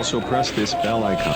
Also press this bell icon.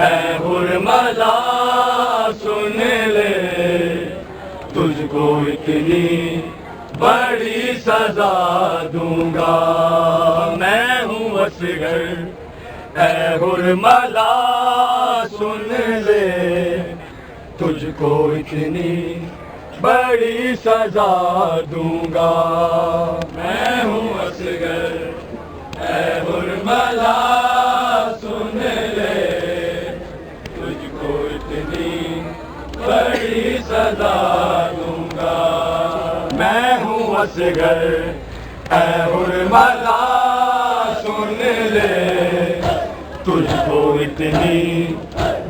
اے حرملا سن لے، تجھ کو اتنی بڑی سزا دوں گا، میں ہوں اصغر، اے حرملا سن لے، تجھ کو اتنی بڑی سزا دوں گا، میں ہوں اصغر، اے حرملا سن لے، تجھ کو اتنی بڑی سزا دوں گا، میں ہوں اصغر، اے حرملا سن لے، تجھ کو اتنی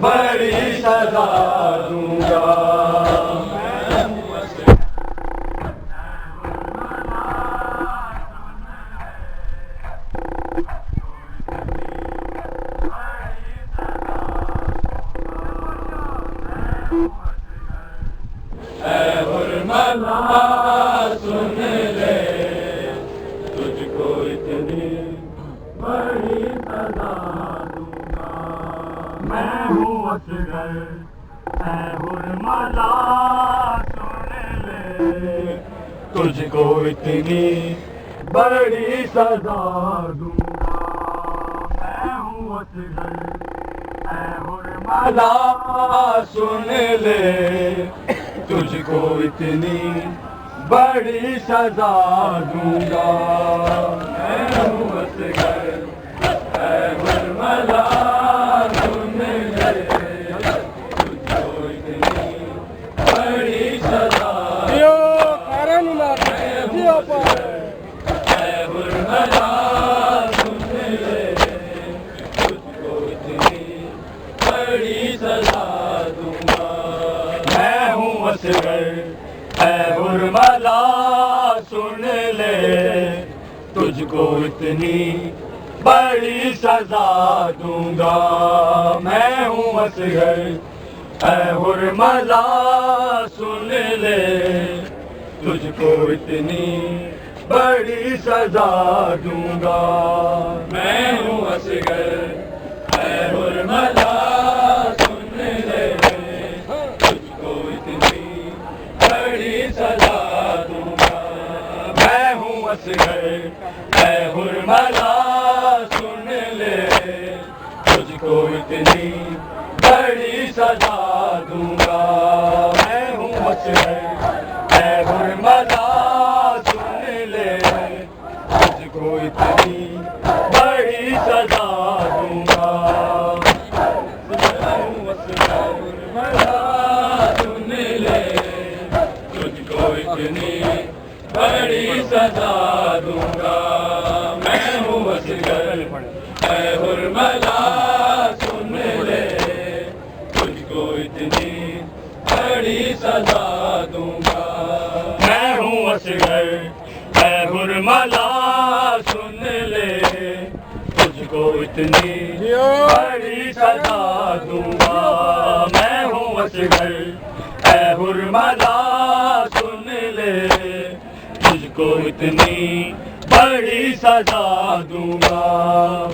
بڑی سزا دوں گا، اے حرملا سن لے، تجھ کو اتنی بڑی سزا دوں گا، میں ہوں اصغر، اے حرملا سن لے، تجھ کو اتنی بڑی سزا دوں گا، میں ہوں اصغر، اے حرملا سن لے، تجھ کو اتنی بڑی سزا دوں گا، میں ہوں اصغر، اے حرملا سن لے، تجھ کو اتنی بڑی سزا اے حرملا سن لے، تجھ کو اتنی بڑی سزا دوں گا، میں ہوں اصغر، اے حرملا سن لے، تجھ کو اتنی بڑی سزا دوں گا، میں ہوں اصغر، اے حرملا سن لے، تجھ کو اتنی بڑی سزا دوں گا، میں ہوں اصغر، اے حرملا سن لے، تجھ کو اتنی بڑی سزا دوں گا، میں ہوں اصغر، اے حرملا سن لے، تجھ کو اتنی بڑی سزا دوں گا، میں ہوں اصغر، اے حرملا سن لے، تجھ کو اتنی بڑی سزا دوں گا، میں ہوں اصغر، حرملا سن لے، تجھ کو اتنی بڑی سزا دوں گا، میں ہوں اصغر، اے حرملا سن لے، تجھ کو اتنی بڑی سزا دوں گا، میں ہوں اصغر، اے حرملا سن لے، تجھ کو اتنی بڑی سزا دوں گا، میں ہوں اصغر، اے حرملا سن لے، تجھ کو اتنی بڑی سزا دوں گا،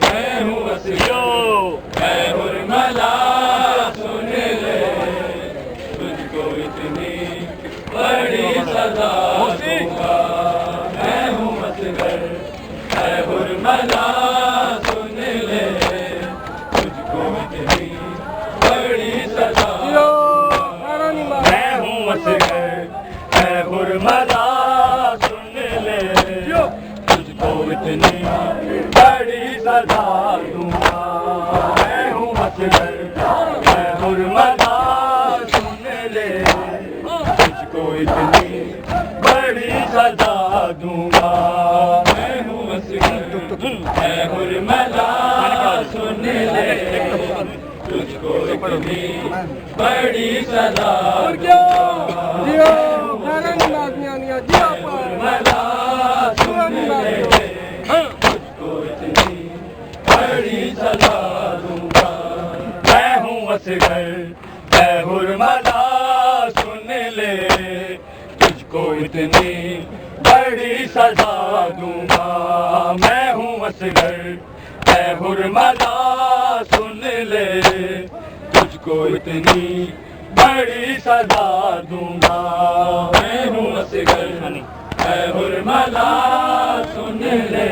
میں ہوں اصغر، اے حرملا سن لے، تجھ کو اتنی بڑی سزا دوں گا، میں ہوں اصغر، اے حرملا سن لے، تجھ کو اتنی بڑی سزا دوں گا، میں ہوں اصغر، اے حرملا سن لے، تجھ کو اتنی بڑی سزا دوں گا، میں ہوں اصغر، اے حرملا سن لے، تجھ کو اتنی بڑی سزا دوں گا، میں ہوں اصغر، اے حرملا سن لے، تجھ کو اتنی بڑی سزا دوں گا، میں ہوں اصغر، اے حرملا سن لے، تجھ کو اتنی بڑی سزا دوں گا، میں ہوں اصغر، اے حرملا سن لے، کو اتنی بڑی سزا دوں گا میں ہوں اصغر اے حرملا سن لے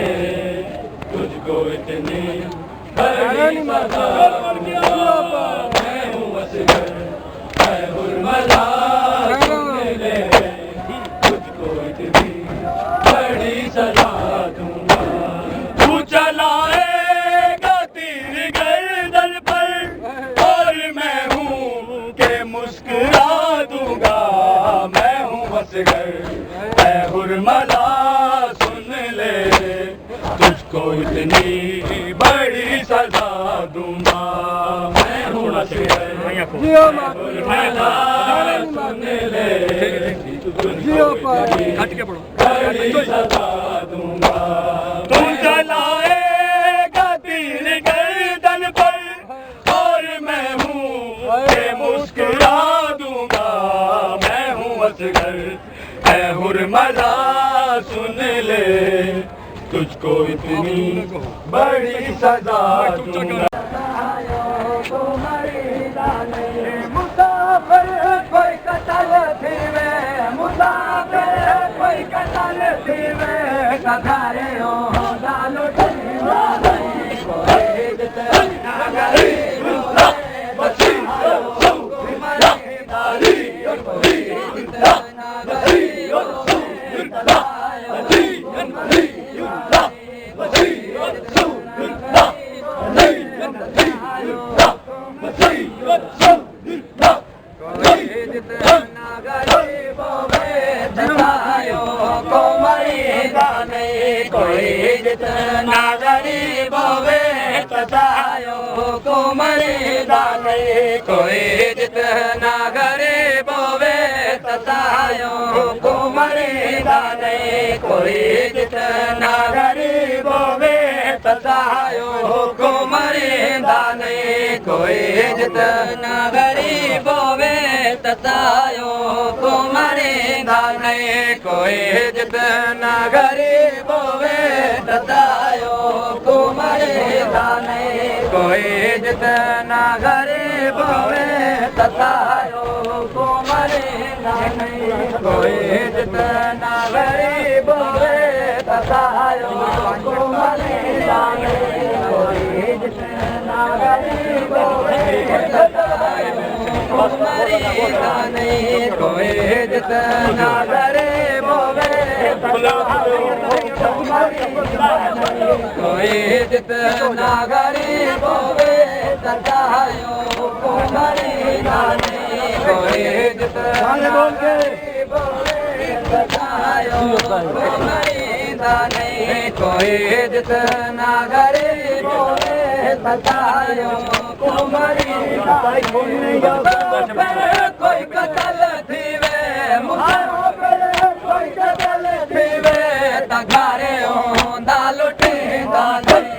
تجھ کو اتنی بڑی سزا دوں گا میں ہوں اصغر اے حرملا سن لے تجھ کو اتنی بڑی سزا دوں گا تو چلائے گا تیر گردن پر اور میں ہوں کہ مسکرا دوں گا میں ہوں اصغر اے حرملا سن لے تجھ کو اتنی بڑی سزا دوں گا میں ہوں اصغر اے حرملا سن لے تجھ کو اتنی بڑی سزا دوں گا تو چلائے گا تیر گردن پر اور میں ہوں کہ مسکرا دوں گا میں ہوں اصغر اے حرملا سن لے تجھ کو اتنی بڑی سزا دوں گا مسافر کوئی قتل تھی میں مسافر کوئی قتل تھی میں کدھارے ہو ڈالو کوئی جتنا غریب ہوئے تسایوں کو مریدا نہیں کوئی جتنا غریب ہوئے تسایوں کو مریدا نہیں کوئی جتنا غریب ہوئے تسایوں کو مریدا نہیں کوئی جتنا غریب ہوئے تسایوں کو مریدا نہیں کوئی جتنا غریب ہوئے تسایوں کو مریدا نہیں کوئی جتنا غریب ہوئے تسایوں کو مریدا نہیں کوئی جتنا غریب ہوئے تسایوں کو مریدا نہیں کوئی جتنا غریب ہوئے تسایوں کو مریدا نہیں کوئی جتنا غریب ہوئے کوئی جتنا غریب ہوئے تسایوں کو مریدا نہیں کوئی جتنا غریب ہوئے تسایوں کو مریدا نہیں کوئی جتنا غریب ہوئے تسایوں کو مریدا نہیں کوئی قتل تھی وے کوئی قتل تھی وے تگارے ہوں دالٹی دانے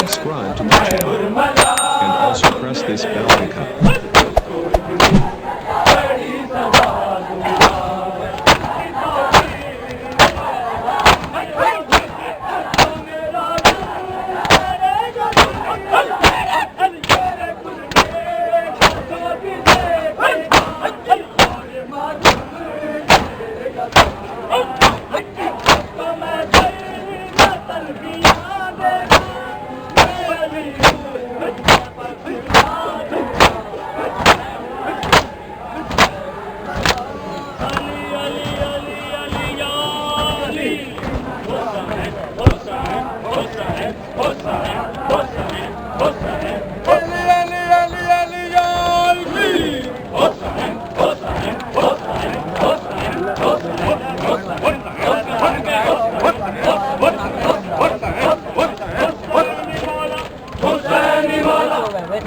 Subscribe to my channel and also press this bell icon.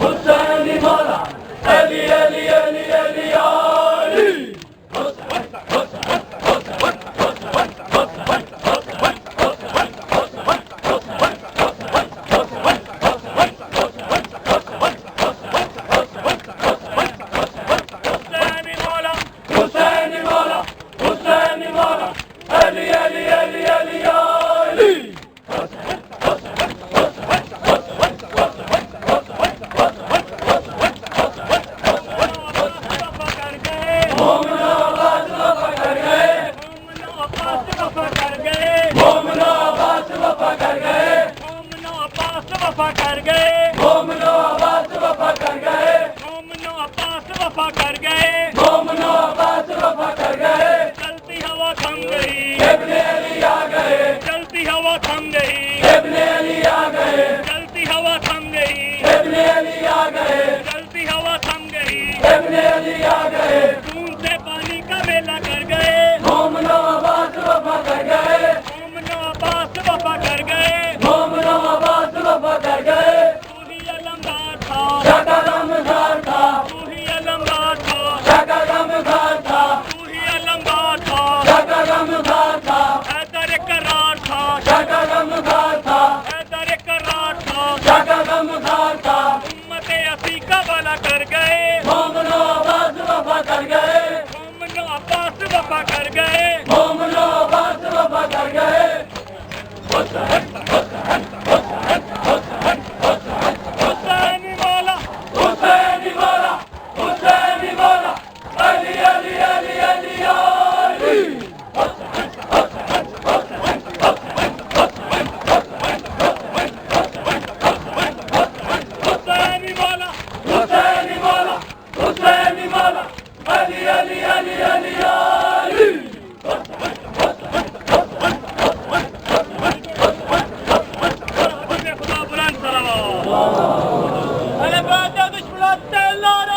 حسینی مولا علی علی علی علی علی Hele ben de dış bulat derler